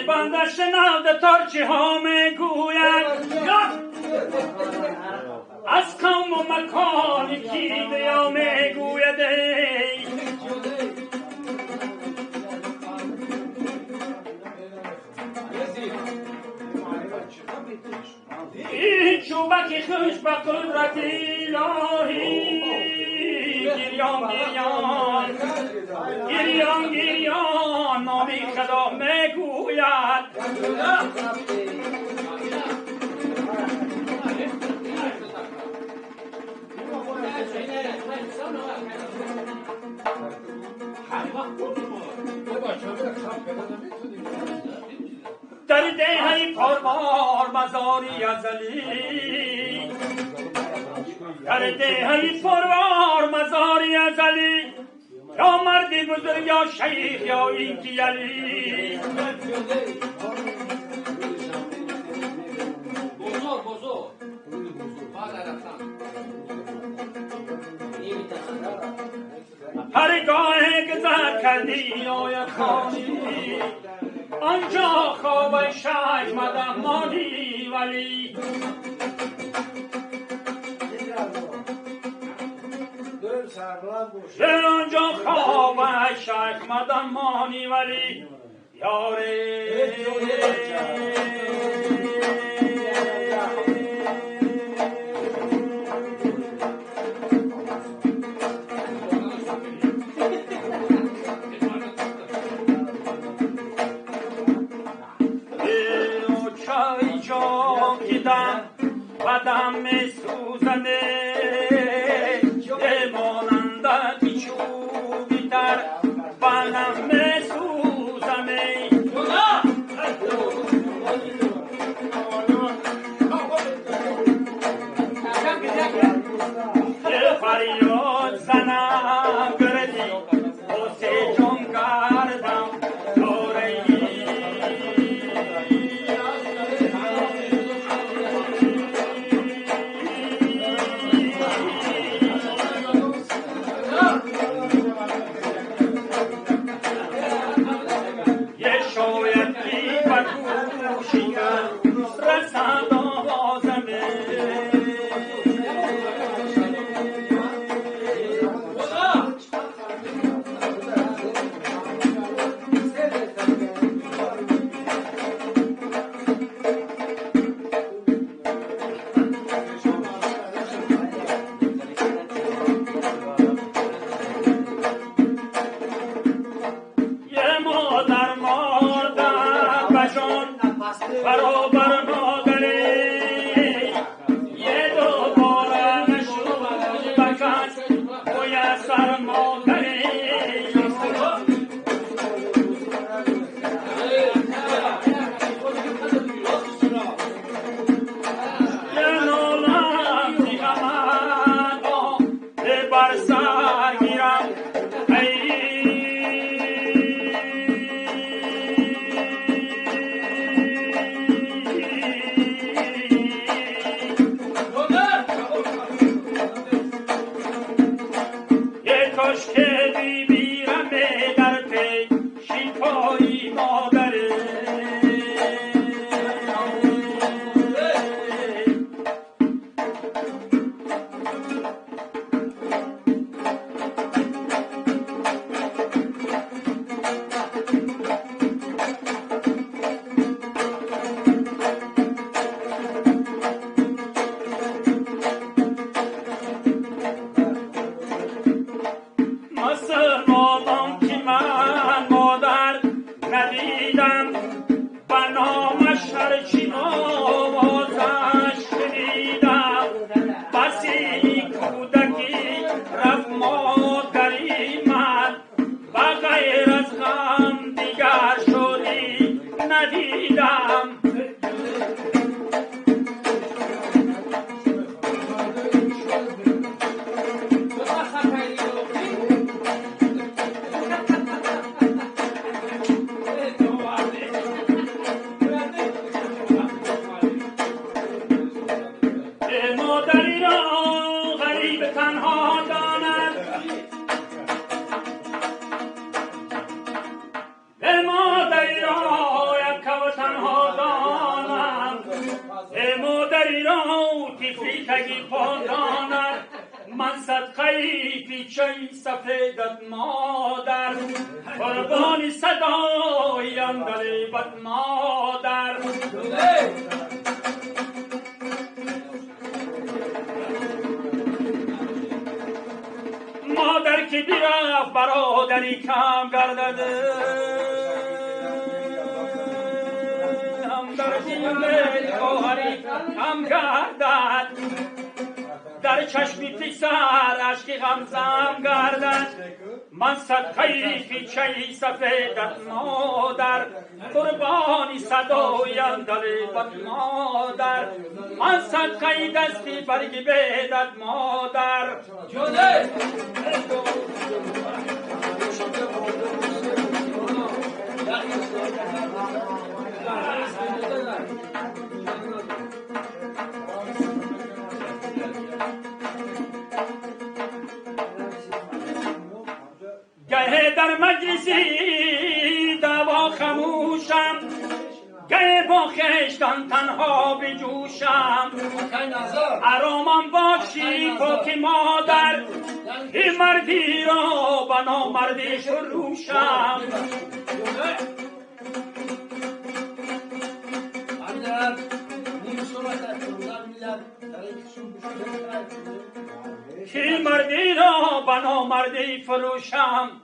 بنده شنوده ترچی ها میگوید از قوم و مکان کی بیا میگوید این چوبک خوش به قدرت الهی گریان گریان گریان گریان نامی خدا میگوید در دهی پربار مزاری ازلی در دهی پربار مزاری ازلی یا مردی بزرگ یا شیخ یا اینکی علی بزرگ هرگاه گذر کردی آید خانی آنجا خواب شیخ مدمانی ولی در آنجا خواب شیخ مدمانی ولی یاره بدم می سوزنه ماننده که چوبی در بدم می سوزنه فریاد زنم گردی حسی جون گردم برابر فی تگی پادانر من صدقه‌ای فی چای سفیدت مادر قربانی صدای اندلیبت مادر مادر که بیرفت برادری کم گردد هم در جیل خواهری کم گردد در چشمی پسر عشقی غمزم گردد من صدقه‌ای فی چای سفیدت مادر قربانی صدای اندلیبت مادر من صدقه‌ای دستی برگی بیدت مادر گه در مجلسی دوا خموشم گه با خشتان تنها بجوشم آرامم باشی پاک مادر این مردی را بنا مردی فروشم این مردی را بنا مردی فروشم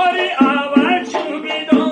یاری اول چوبیدو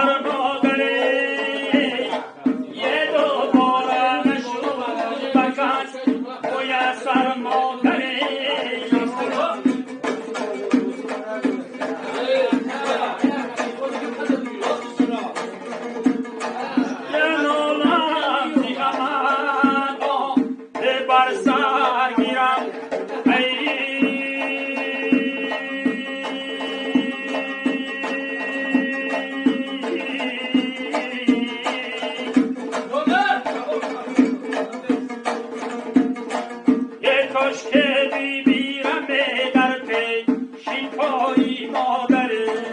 بر مادری یه دوباره نشد بکن میسر مادری یه نولم دیگمن بر سر گیرم که بیبیرم در پی شیفایی مادره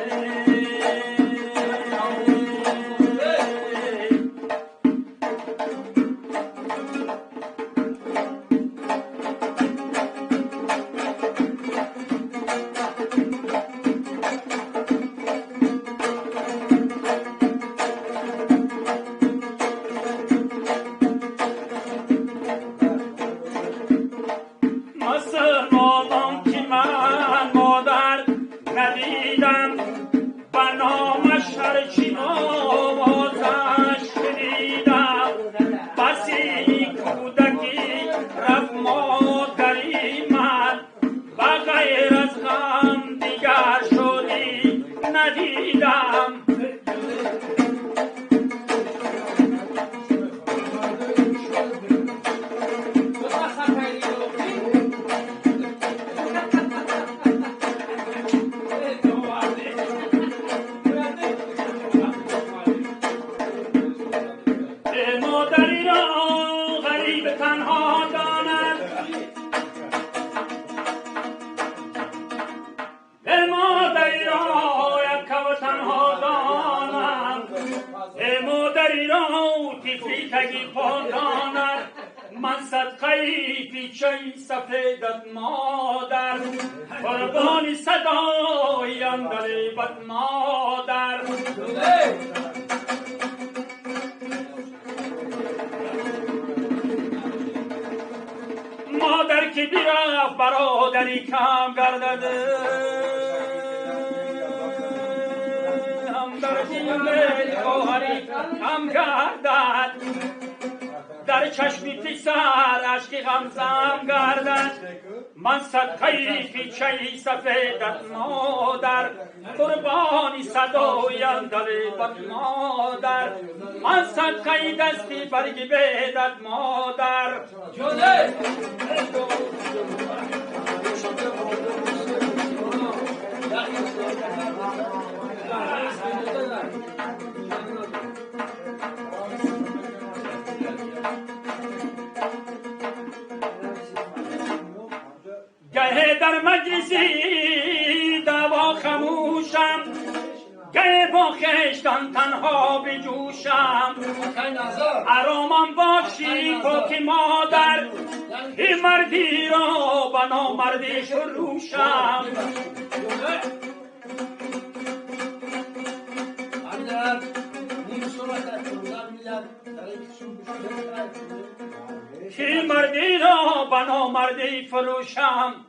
مسلمانم که من مادر ندیدم و نامش هرچی آوازش شنیدم بسی کودکی رفت مادری من و غیر از غم دیگر شدی ندیدم مادری را غریب تنها داند مادری را یکه و تنها داند مادری را تیفی تگی پاداند من صدقه پیچه سفیدت مادر قربانی صدای اندلیبت مادر مادر که بیرفت برادری کم گردد هم در جیل خواهری کم گردد در چشم پسر عشقی غمزم گردد من صدقه پیچه سفیدت مادر قربانی صدای اندلیبت مادر من صدقه دستی برگی بیدت مادر گه در مجلسی دوا خموشم گه با خشتان تنها بجوشم آرامم باشی پاک مادر این مردی را بنا مردی فروشم این مردی را بنا مردی فروشم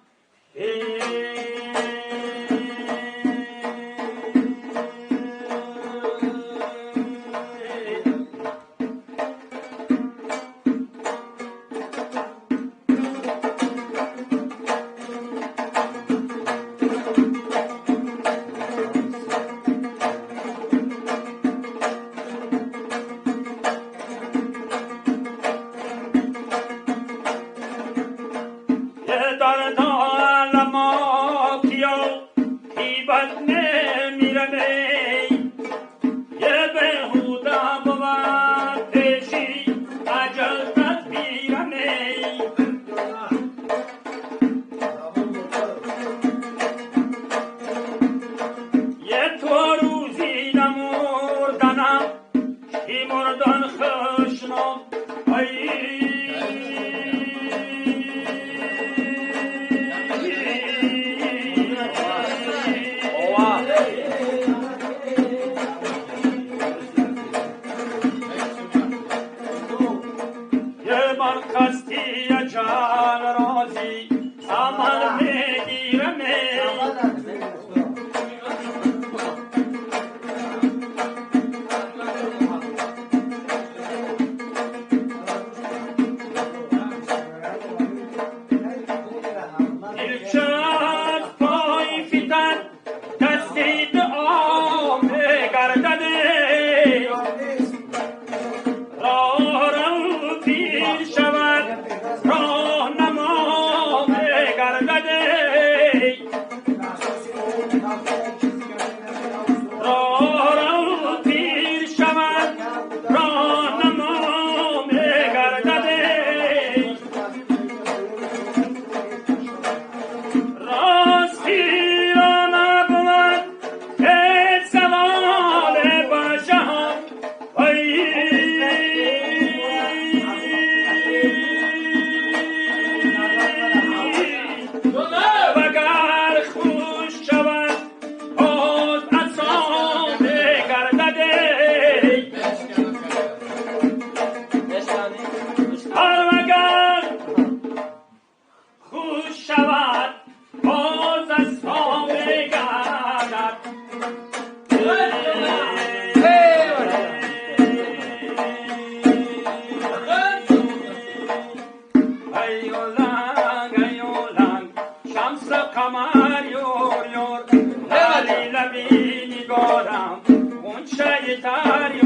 Italia